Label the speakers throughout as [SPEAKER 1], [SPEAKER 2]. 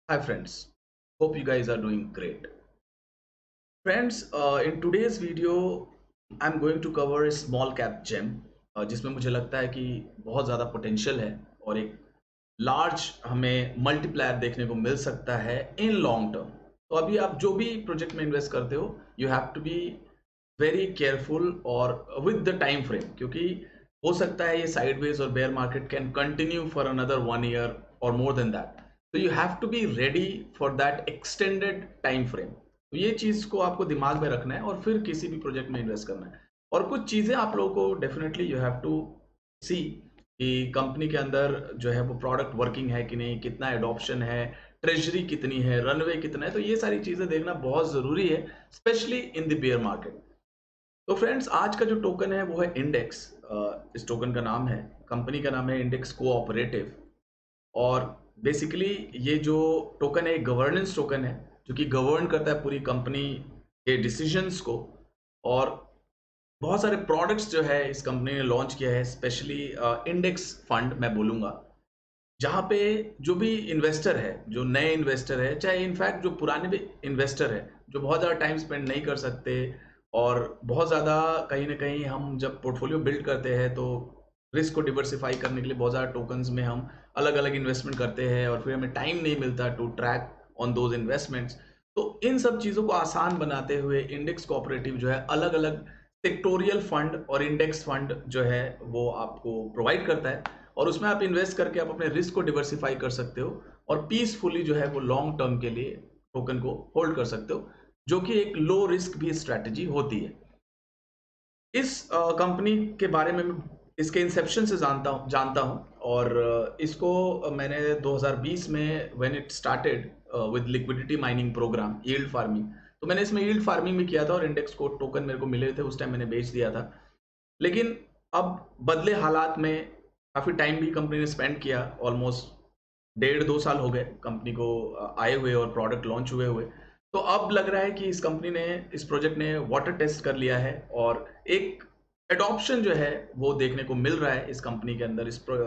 [SPEAKER 1] Hi friends, hope you guys are doing great. Friends, in today's video, I'm going to cover a small cap gem जिसमें मुझे लगता है कि बहुत ज़्यादा पोटेंशियल है और एक लार्ज हमें मल्टीप्लायर देखने को मिल सकता है इन लॉन्ग टर्म। तो अभी आप जो भी प्रोजेक्ट में इन्वेस्ट करते हो, you have to be very careful और विद द टाइम फ्रेम, क्योंकि हो सकता है ये साइडवेज और bear market can continue for another 1 year और मोर देन दैट। तो you have to be ready for that extended time frame. तो ये चीज़ को आपको दिमाग में रखना है और फिर किसी भी प्रोजेक्ट में इन्वेस्ट करना है। और कुछ चीज़ें आप लोगों को definitely you have to see कि कंपनी के अंदर जो है वो प्रोडक्ट वर्किंग है कि नहीं, कितना एडॉप्शन है, ट्रेजरी कितनी है, रनवे कितना है। तो ये सारी चीज़ें देखना बहुत ज़रूरी है, specially in the beer market. तो फ्रेंड्स, आज का जो टोकन है वो है इंडेक्स। इस टोकन का नाम है, कंपनी का नाम है इंडेक्स कोऑपरेटिव। और बेसिकली ये जो टोकन है, एक गवर्नेंस टोकन है जो कि गवर्न करता है पूरी कंपनी के डिसीजंस को। और बहुत सारे प्रोडक्ट्स जो है इस कंपनी ने लॉन्च किया है, स्पेशली इंडेक्स फंड मैं बोलूँगा, जहाँ पे जो भी इन्वेस्टर है, जो नए इन्वेस्टर है, चाहे इनफैक्ट जो पुराने भी इन्वेस्टर है, जो बहुत ज़्यादा टाइम स्पेंड नहीं कर सकते, और बहुत ज़्यादा कहीं ना कहीं हम जब पोर्टफोलियो बिल्ड करते हैं तो रिस्क को डिवर्सिफाई करने के लिए बहुत ज़्यादा टोकन्स में हम अलग अलग इन्वेस्टमेंट करते हैं और फिर हमें टाइम नहीं मिलता to track on those investments. तो इन सब चीज़ों को आसान बनाते हुए इंडेक्स कोऑपरेटिव जो है अलग अलग सेक्टोरियल फंड और इंडेक्स फंड जो है वो आपको प्रोवाइड करता है। और उसमें आप इन्वेस्ट करके आप अपने रिस्क को डिवर्सिफाई कर सकते हो और पीसफुली जो है वो लॉन्ग टर्म के लिए टोकन को होल्ड कर सकते हो, जो कि एक लो रिस्क भी स्ट्रैटेजी होती है। इस कंपनी के बारे में मैं इसके इंसेप्शन से जानता हूँ। और इसको मैंने 2020 में when it started with liquidity mining program yield farming, तो मैंने इसमें यील्ड फार्मिंग भी किया था और इंडेक्स को टोकन मेरे को मिले थे, उस टाइम मैंने बेच दिया था। लेकिन अब बदले हालात में काफ़ी टाइम भी कंपनी ने स्पेंड किया, ऑलमोस्ट 1.5-2 साल हो गए कंपनी को आए हुए और प्रोडक्ट लॉन्च हुए हुए। तो अब लग रहा है कि इस कंपनी ने, इस प्रोजेक्ट ने वाटर टेस्ट कर लिया है और एक एडॉप्शन जो है वो देखने को मिल रहा है इस कंपनी के अंदर,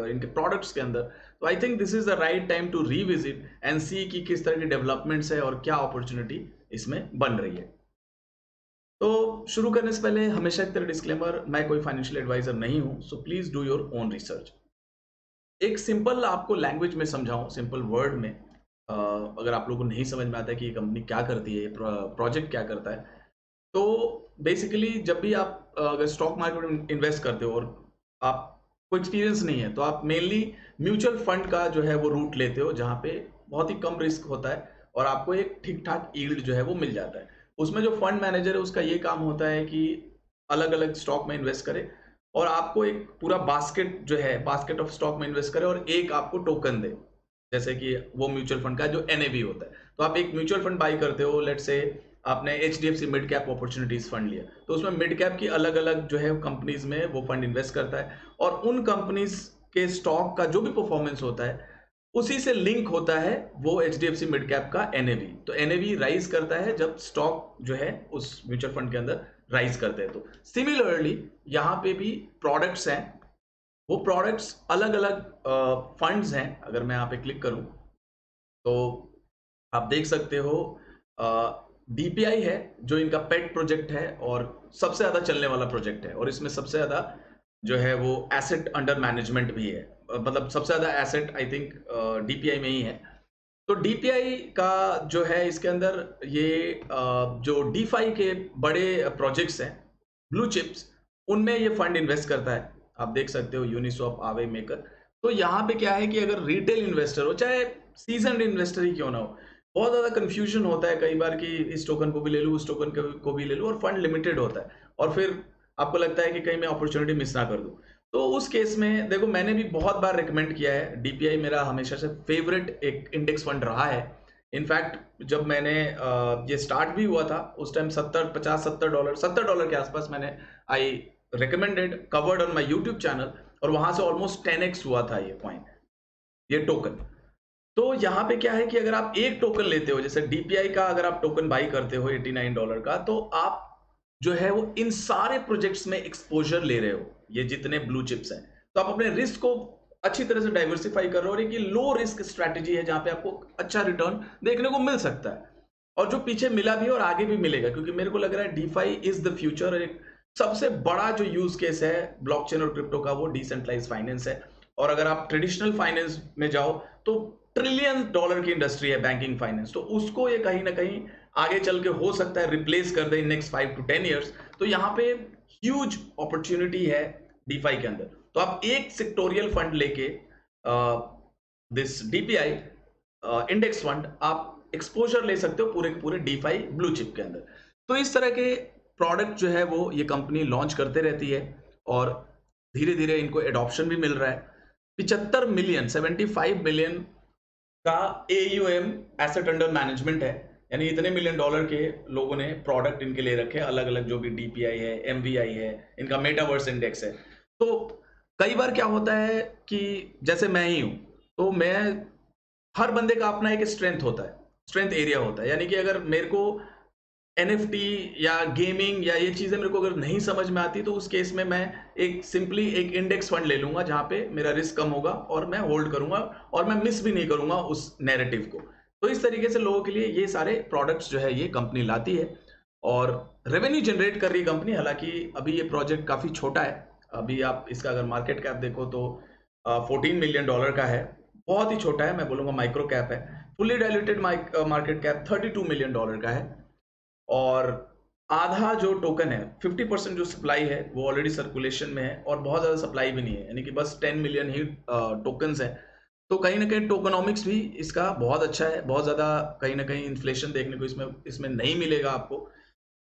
[SPEAKER 1] इनके प्रोडक्ट्स के अंदर। तो I think this is the right time to revisit and see कि किस तरह की डेवलपमेंट्स है और क्या अपॉर्चुनिटी इसमें बन रही है। तो शुरू करने से पहले हमेशा की तरह डिस्क्लेमर, मैं कोई फाइनेंशियल एडवाइजर नहीं हूं, so please do your own research. एक सिंपल आपको लैंग्वेज में समझाऊं, सिंपल वर्ड में, अगर आप लोगों को नहीं समझ में आता है कि ये कंपनी क्या करती है, ये प्रोजेक्ट क्या करता है, तो बेसिकली जब भी आप अगर स्टॉक मार्केट में इन्वेस्ट करते हो और आपको एक्सपीरियंस नहीं है, तो आप मेनली म्यूचुअल फंड का जो है वो रूट लेते हो, जहाँ पे बहुत ही कम रिस्क होता है और आपको एक ठीक ठाक यील्ड जो है वो मिल जाता है। उसमें जो फंड मैनेजर है उसका ये काम होता है कि अलग अलग स्टॉक में इन्वेस्ट करे और आपको एक पूरा बास्केट जो है, बास्केट ऑफ स्टॉक में इन्वेस्ट करे और एक आपको टोकन दे, जैसे कि वो म्यूचुअल फंड का जो एनएवी होता है। तो आप एक म्यूचुअल फंड बाई करते हो, लेट्स से आपने H D F C mid cap opportunities fund लिया, तो उसमें मिड कैप की अलग अलग जो है कंपनीज में वो फंड इन्वेस्ट करता है और उन कंपनीज के स्टॉक का जो भी परफॉर्मेंस होता है उसी से लिंक होता है वो H D F C mid cap का एनएवी। तो एनएवी राइज करता है जब स्टॉक जो है उस म्यूचुअल फंड के अंदर राइज करते हैं। तो सिमिलरली यहाँ पे भी प्रोडक्ट्स हैं, वो प्रोडक्ट्स अलग अलग फंड्स हैं। अगर मैं यहाँ पे क्लिक करूं तो आप देख सकते हो डीपीआई है जो इनका पेट प्रोजेक्ट है और सबसे ज्यादा चलने वाला प्रोजेक्ट है, और इसमें सबसे ज्यादा जो है वो एसेट अंडर मैनेजमेंट भी है, मतलब सबसे ज्यादा एसेट आई थिंक डीपीआई में ही है। तो डीपीआई का जो है इसके अंदर ये जो डीफाई के बड़े प्रोजेक्ट्स हैं, ब्लू चिप्स, उनमें ये फंड इन्वेस्ट करता है। आप देख सकते हो यूनिसॉप, आवे मेकर। तो यहाँ पे क्या है कि अगर रिटेल इन्वेस्टर हो, चाहे सीजनड इन्वेस्टर ही क्यों ना हो, बहुत ज़्यादा कंफ्यूजन होता है कई बार कि इस टोकन को भी ले लूँ, उस टोकन को भी ले लूँ, और फंड लिमिटेड होता है और फिर आपको लगता है कि कहीं मैं अपॉर्चुनिटी मिस ना कर दूँ। तो उस केस में देखो, मैंने भी बहुत बार रिकमेंड किया है, डीपीआई मेरा हमेशा से फेवरेट एक इंडेक्स फंड रहा है। इनफैक्ट जब मैंने ये स्टार्ट भी हुआ था उस टाइम 70 $50 $70 के आसपास मैंने आई recommended covered on my YouTube channel, और वहां से ऑलमोस्ट 10x हुआ था ये कॉइन, ये टोकन। तो यहाँ पे क्या है कि अगर आप एक टोकन लेते हो, जैसे डीपीआई का अगर आप टोकन बाई करते हो $89 का, तो आप जो है वो इन सारे प्रोजेक्ट्स में एक्सपोजर ले रहे हो, ये जितने ब्लू चिप्स हैं। तो आप अपने रिस्क को अच्छी तरह से डाइवर्सिफाई कर रहे हो और एक ये लो रिस्क स्ट्रैटेजी है जहां पे आपको अच्छा रिटर्न देखने को मिल सकता है, और जो पीछे मिला भी और आगे भी मिलेगा, क्योंकि मेरे को लग रहा है डीफाई इज द फ्यूचर। एक सबसे बड़ा जो यूज केस है ब्लॉकचेन और क्रिप्टो का वो डिसेंट्रलाइज फाइनेंस है। और अगर आप ट्रेडिशनल फाइनेंस में जाओ तो $1 ट्रिलियन की इंडस्ट्री है बैंकिंग फाइनेंस, तो उसको ये कहीं ना कहीं आगे चल के हो सकता है रिप्लेस कर दे इन नेक्स्ट 5 to 10 years। तो यहाँ पे ह्यूज अपॉर्चुनिटी है डीफाई के अंदर। तो आप एक सेक्टोरियल फंड लेके दिस डीपीआई इंडेक्स फंड आप एक्सपोजर ले सकते हो पूरे के पूरे डीफाई ब्लू चिप के अंदर। तो इस तरह के प्रोडक्ट जो है वो ये कंपनी लॉन्च करते रहती है, और धीरे धीरे इनको एडॉप्शन भी मिल रहा है। 75 मिलियन का AUM एसेट अंडर मैनेजमेंट है, यानी इतने $1 मिलियन के लोगों ने प्रोडक्ट इनके ले रखे हैं, अलग अलग जो भी डीपीआई है, MVI है, इनका मेटावर्स इंडेक्स है। तो कई बार क्या होता है कि जैसे मैं ही हूं, तो मैं, हर बंदे का अपना एक स्ट्रेंथ होता है, स्ट्रेंथ एरिया होता है। यानी कि अगर मेरे को NFT या गेमिंग या ये चीजें मेरे को अगर नहीं समझ में आती, तो उस केस में मैं एक सिंपली एक इंडेक्स फंड ले लूंगा जहां पे मेरा रिस्क कम होगा और मैं होल्ड करूंगा और मैं मिस भी नहीं करूंगा उस नैरेटिव को। तो इस तरीके से लोगों के लिए ये सारे प्रोडक्ट्स जो है ये कंपनी लाती है और रेवेन्यू जनरेट कर रही है कंपनी। हालांकि अभी ये प्रोजेक्ट काफी छोटा है, अभी आप इसका अगर मार्केट कैप देखो तो $14 मिलियन का है, बहुत ही छोटा है, मैं बोलूंगा माइक्रो कैप है। Fully diluted market cap $32 million का है, और आधा जो टोकन है 50% जो सप्लाई है वो ऑलरेडी सर्कुलेशन में है, और बहुत ज्यादा सप्लाई भी नहीं है, यानी कि बस 10 मिलियन ही टोकन्स है। तो कहीं ना कहीं टोकनॉमिक्स भी इसका बहुत अच्छा है, बहुत ज्यादा कहीं ना कहीं इन्फ्लेशन देखने को इसमें इसमें नहीं मिलेगा आपको।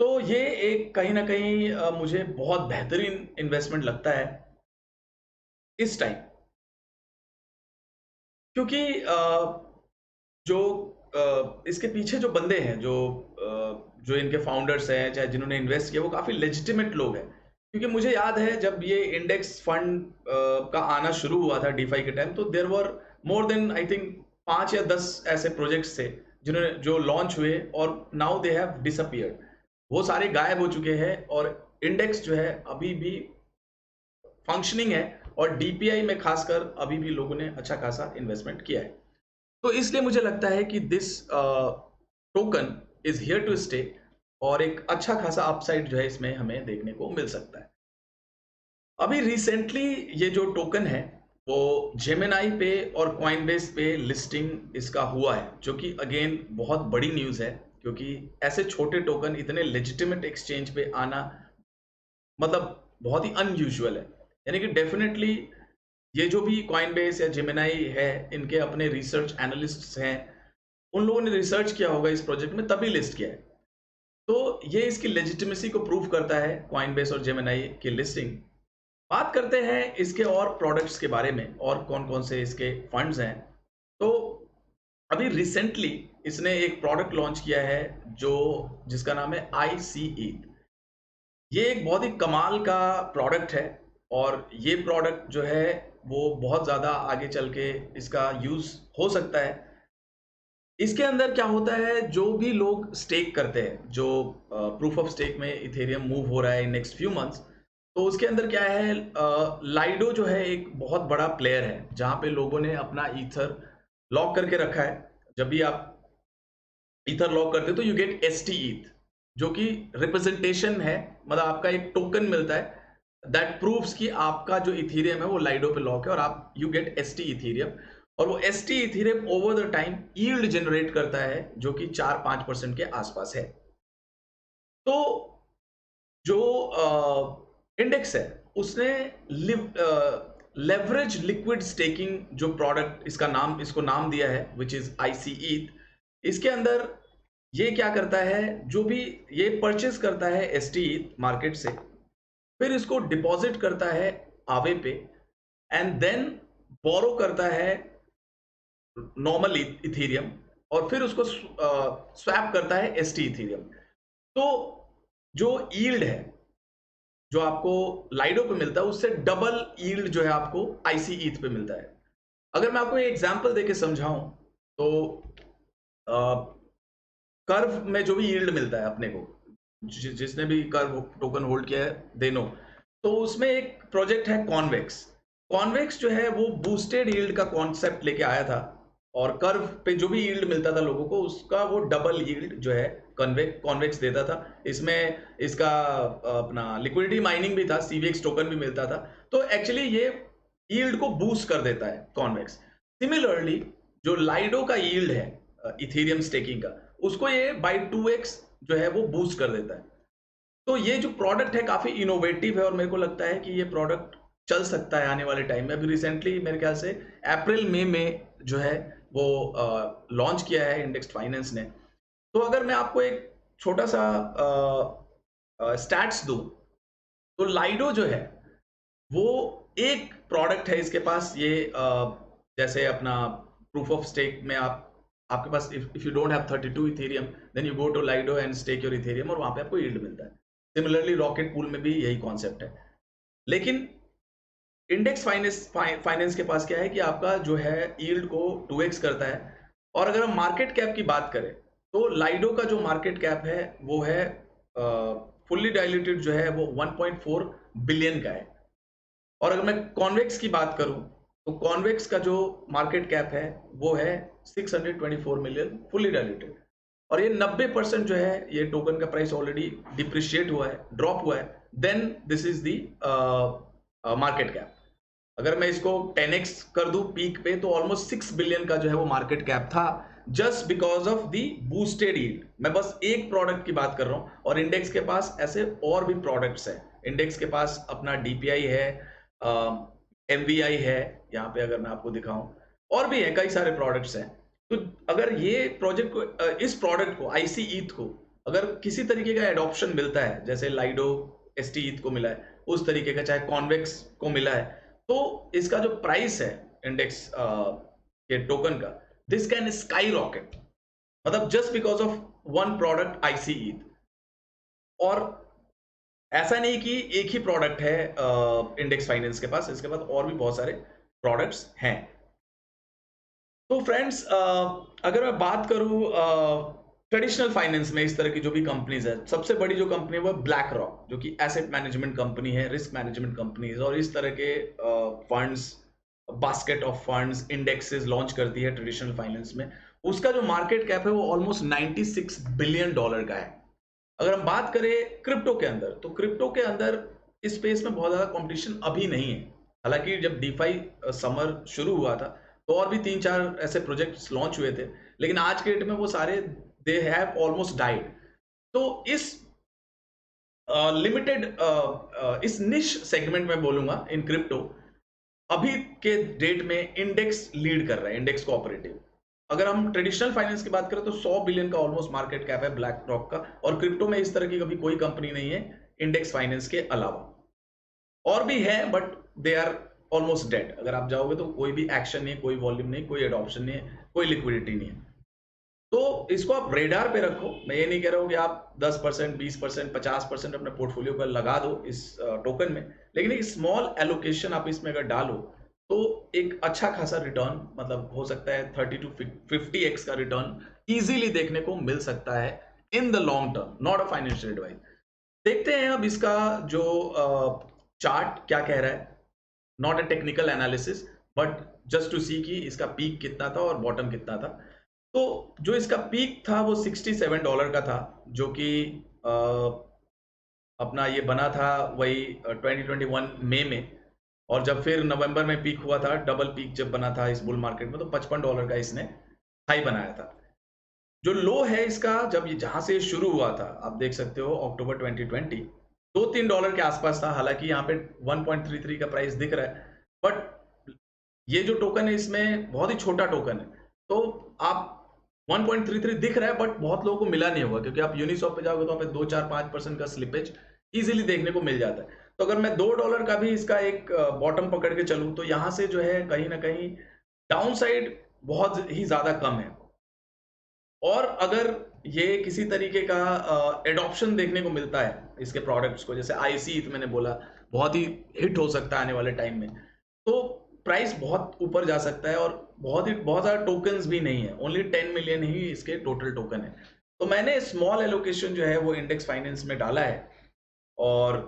[SPEAKER 1] तो ये एक कहीं ना कहीं मुझे बहुत बेहतरीन इन्वेस्टमेंट लगता है इस टाइम, क्योंकि जो इसके पीछे जो बंदे हैं, जो इनके फाउंडर्स हैं, चाहे जिन्होंने इन्वेस्ट किया, वो काफी लेजिटिमेट लोग हैं। क्योंकि मुझे याद है जब ये इंडेक्स फंड का आना शुरू हुआ था डीफाई के टाइम, तो there were more than I think 5 या 10 ऐसे प्रोजेक्ट्स थे जिन्होंने जो लॉन्च हुए, और नाउ दे हैव डिसअपियर्ड, वो सारे गायब हो चुके हैं, और इंडेक्स जो है अभी भी फंक्शनिंग है, और डीपीआई में खासकर अभी भी लोगों ने अच्छा खासा इन्वेस्टमेंट किया है। तो इसलिए मुझे लगता है कि this token is here to stay, और एक अच्छा खासा अपसाइड जो है इसमें हमें देखने को मिल सकता है। अभी रिसेंटली ये जो टोकन है वो जेमिनाई पे और कॉइनबेस पे लिस्टिंग इसका हुआ है, जो कि अगेन बहुत बड़ी न्यूज़ है, क्योंकि ऐसे छोटे टोकन इतने लेजिटिमेट एक्सचेंज पे आना मतलब बहुत ही अनयूजुअल है। यानी कि डेफिनेटली ये जो भी कॉइनबेस या जेमिनाई है, इनके अपने रिसर्च एनालिस्ट्स हैं, उन लोगों ने रिसर्च किया होगा इस प्रोजेक्ट में तभी लिस्ट किया है। तो ये इसकी लेजिटिमेसी को प्रूव करता है कॉइनबेस और जेमिनाई की लिस्टिंग। बात करते हैं इसके और प्रोडक्ट्स के बारे में, और कौन कौन से इसके फंड्स हैं। तो अभी रिसेंटली इसने एक प्रोडक्ट लॉन्च किया है जो जिसका नाम है ICE। ये एक बहुत ही कमाल का प्रोडक्ट है, और ये प्रोडक्ट जो है वो बहुत ज़्यादा आगे चल के इसका यूज़ हो सकता है। इसके अंदर क्या होता है, जो भी लोग स्टेक करते हैं, जो प्रूफ ऑफ स्टेक में इथेरियम मूव हो रहा है इन नेक्स्ट फ्यू मंथ्स, तो उसके अंदर क्या है, लाइडो जो है एक बहुत बड़ा प्लेयर है जहां पे लोगों ने अपना ईथर लॉक करके रखा है। जब भी आप ईथर लॉक करते हो तो यू गेट ST ईथ, जो कि रिप्रेजेंटेशन है, मतलब आपका एक टोकन मिलता है दैट प्रूव्स कि आपका जो इथेरियम है वो लाइडो पे लॉक है, और आप यू गेट ST इथेरियम। और वो ST Ethereum over the time yield generate करता है जो कि 4-5% के आसपास है। तो जो इंडेक्स है उसने लेवरेज लिक्विड स्टेकिंग जो प्रोडक्ट इसको नाम दिया है विच इज ICE। इसके अंदर ये क्या करता है, जो भी ये परचेज करता है ST मार्केट से, फिर इसको डिपॉजिट करता है आवे पे, एंड देन बोरो करता है नॉर्मल इथेरियम, और फिर उसको स्वैप करता है ST इथेरियम। तो जो यील्ड है जो आपको लाइडो पे मिलता है उससे डबल यील्ड जो है आपको ICE पे मिलता है। अगर मैं आपको एक एग्जांपल देके समझाऊं तो कर्व में जो भी यील्ड मिलता है अपने को, जिसने भी कर्व टोकन होल्ड किया है दे नो, तो उसमें एक प्रोजेक्ट है कॉन्वेक्स। कॉन्वेक्स जो है वो बूस्टेड यील्ड का कॉन्सेप्ट लेके आया था, और कर्व पे जो भी यील्ड मिलता था लोगों को उसका वो डबल यील्ड जो है कॉन्वेक्स देता था। इसमें इसका अपना लिक्विडिटी माइनिंग भी था, सीवीएक्स टोकन भी मिलता था। तो एक्चुअली ये यील्ड को बूस्ट कर देता है कॉन्वेक्स। सिमिलरली जो लाइडो का यील्ड है इथेरियम स्टेकिंग का, उसको ये बाई 2x जो है वो बूस्ट कर देता है। तो ये जो प्रोडक्ट है काफी इनोवेटिव है, और मेरे को लगता है कि ये प्रोडक्ट चल सकता है आने वाले टाइम में। अभी रिसेंटली मेरे ख्याल से अप्रैल मई में जो है वो लॉन्च किया है इंडेक्स फाइनेंस ने। तो अगर मैं आपको एक छोटा सा स्टैट्स दूं, तो लाइडो जो है वो एक प्रोडक्ट है इसके पास, ये जैसे अपना प्रूफ ऑफ स्टेक में आपके पास if you don't have 32 Ethereum then you go to Lido and stake your Ethereum, और वहां पे आपको यील्ड मिलता है। सिमिलरली रॉकेट पूल में भी यही कॉन्सेप्ट है। लेकिन इंडेक्स फाइनेंस के पास क्या है कि आपका जो है यील्ड को 2x करता है। और अगर हम मार्केट कैप की बात करें, तो लाइडो का जो मार्केट कैप है वो है फुल्ली डाइल्यूटेड जो है वो 1.4 बिलियन का है। और अगर मैं कॉन्वेक्स की बात करूं, तो कॉन्वेक्स का जो मार्केट कैप है वो है 624 मिलियन फुल्ली डाइल्यूटेड। और ये 90% जो है ये टोकन का प्राइस ऑलरेडी डिप्रिशिएट हुआ है, ड्रॉप हुआ है। Then this is the market cap. अगर मैं इसको 10x कर दूं पीक पे, तो ऑलमोस्ट 6 बिलियन का जो है वो मार्केट कैप था, just because of the boosted yield. मैं बस एक प्रोडक्ट की बात कर रहा हूं, और इंडेक्स के पास ऐसे और भी प्रोडक्ट्स हैं। इंडेक्स के पास अपना डीपीआई है, एमवीआई है, यहाँ पे अगर मैं आपको दिखाऊं, और भी है, कई सारे प्रोडक्ट्स हैं। तो अगर ये प्रोजेक्ट को इस प्रोडक्ट को आईसी ईथ को अगर किसी तरीके का एडॉप्शन मिलता है, जैसे लाइडो एसटी ईथ को मिला है उस तरीके का, चाहे कॉन्वेक्स को मिला है, तो इसका जो प्राइस है इंडेक्स के टोकन का, दिस कैन स्काई रॉकेट, मतलब just because of one product IC ETH. और ऐसा नहीं कि एक ही प्रोडक्ट है इंडेक्स फाइनेंस के पास, इसके पास और भी बहुत सारे प्रोडक्ट्स हैं। तो फ्रेंड्स, अगर मैं बात करूं ट्रेडिशनल फाइनेंस में इस तरह की जो भी कंपनीज है, सबसे बड़ी जो कंपनी है वो ब्लैक रॉक, जो कि एसेट मैनेजमेंट कंपनी है, रिस्क मैनेजमेंट कंपनी है, और इस तरह के funds, basket of funds, indexes launch करती है ट्रेडिशनल फाइनेंस में। उसका जो मार्केट कैप है वो ऑलमोस्ट 96 बिलियन डॉलर का है। अगर हम बात करें क्रिप्टो के अंदर, तो क्रिप्टो के अंदर इस स्पेस में बहुत ज्यादा कंपटीशन अभी नहीं है। हालांकि जब डीफाई समर शुरू हुआ था तो और भी 3-4 ऐसे प्रोजेक्ट्स लॉन्च हुए थे, लेकिन आज के डेट में वो सारे दे हैव ऑलमोस्ट डाइड। तो इस लिमिटेड इस निश सेगमेंट में बोलूंगा इन क्रिप्टो, अभी के डेट में इंडेक्स लीड कर रहा है, इंडेक्स कोऑपरेटिव। अगर हम ट्रेडिशनल फाइनेंस की बात करें तो 100 बिलियन का ऑलमोस्ट मार्केट कैप है ब्लैक रॉक का, और क्रिप्टो में इस तरह की कभी कोई कंपनी नहीं है इंडेक्स फाइनेंस के अलावा। और भी है but they are almost dead. अगर आप जाओगे तो कोई भी एक्शन नहीं है, कोई वॉल्यूम नहीं, कोई एडॉप्शन नहीं है, कोई लिक्विडिटी नहीं है। तो इसको आप रेडार पे रखो। मैं ये नहीं कह रहा हूँ कि आप 10%, 20%, 50% अपने पोर्टफोलियो पर लगा दो इस टोकन में, लेकिन एक स्मॉल एलोकेशन आप इसमें अगर डालो तो एक अच्छा खासा रिटर्न, मतलब हो सकता है 30 to 50x का रिटर्न इजीली देखने को मिल सकता है in the long term, not a financial advice. देखते हैं अब इसका जो चार्ट क्या कह रहा है, not a technical analysis but just to see कि इसका पीक कितना था और बॉटम कितना था। तो जो इसका पीक था वो $67 का था, जो कि अपना ये बना था वही 2021 मई में। और जब फिर नवंबर में पीक हुआ था, डबल पीक जब बना था इस बुल मार्केट में, तो $55 का इसने हाई बनाया था। जो लो है इसका, जब ये जहां से शुरू हुआ था, आप देख सकते हो अक्टूबर 2020, $2-3 के आसपास था। हालांकि यहाँ पे 1.33 का प्राइस दिख रहा है, बट ये जो टोकन है इसमें बहुत ही छोटा टोकन है, तो आप 1.33 दिख रहा है बट बहुत लोगों को मिला नहीं होगा, क्योंकि आप यूनिसॉप पे जाओगे तो वहाँ पे 2-4-5% का स्लिपेज इजीली देखने को मिल जाता है। तो अगर मैं $2 का भी इसका एक बॉटम पकड़ के चलूं, तो यहाँ से जो है कहीं ना कहीं डाउन साइड बहुत ही ज्यादा कम है। और अगर ये किसी तरीके का एडॉप्शन देखने को मिलता है इसके प्रोडक्ट्स को, जैसे आईसी मैंने बोला बहुत ही हिट हो सकता है आने वाले टाइम में, तो प्राइस बहुत ऊपर जा सकता है। और बहुत ज़्यादा टोकन्स भी नहीं है, ओनली 10 मिलियन ही इसके टोटल टोकन है। तो मैंने स्मॉल एलोकेशन जो है वो इंडेक्स फाइनेंस में डाला है, और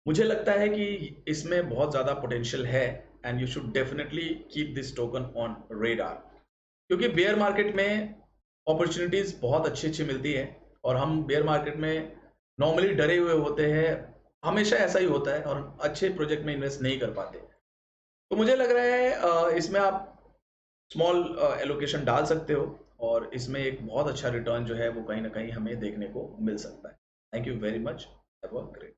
[SPEAKER 1] मुझे लगता है कि इसमें बहुत ज़्यादा पोटेंशियल है and you should definitely keep this token on radar, क्योंकि बेयर मार्केट में अपॉर्चुनिटीज़ बहुत अच्छी अच्छी मिलती है और हम बेयर मार्केट में नॉर्मली डरे हुए होते हैं, हमेशा ऐसा ही होता है और अच्छे प्रोजेक्ट में इन्वेस्ट नहीं कर पाते। तो मुझे लग रहा है इसमें आप स्मॉल एलोकेशन डाल सकते हो और इसमें एक बहुत अच्छा रिटर्न जो है वो कहीं ना कहीं हमें देखने को मिल सकता है। Thank you very much, have a great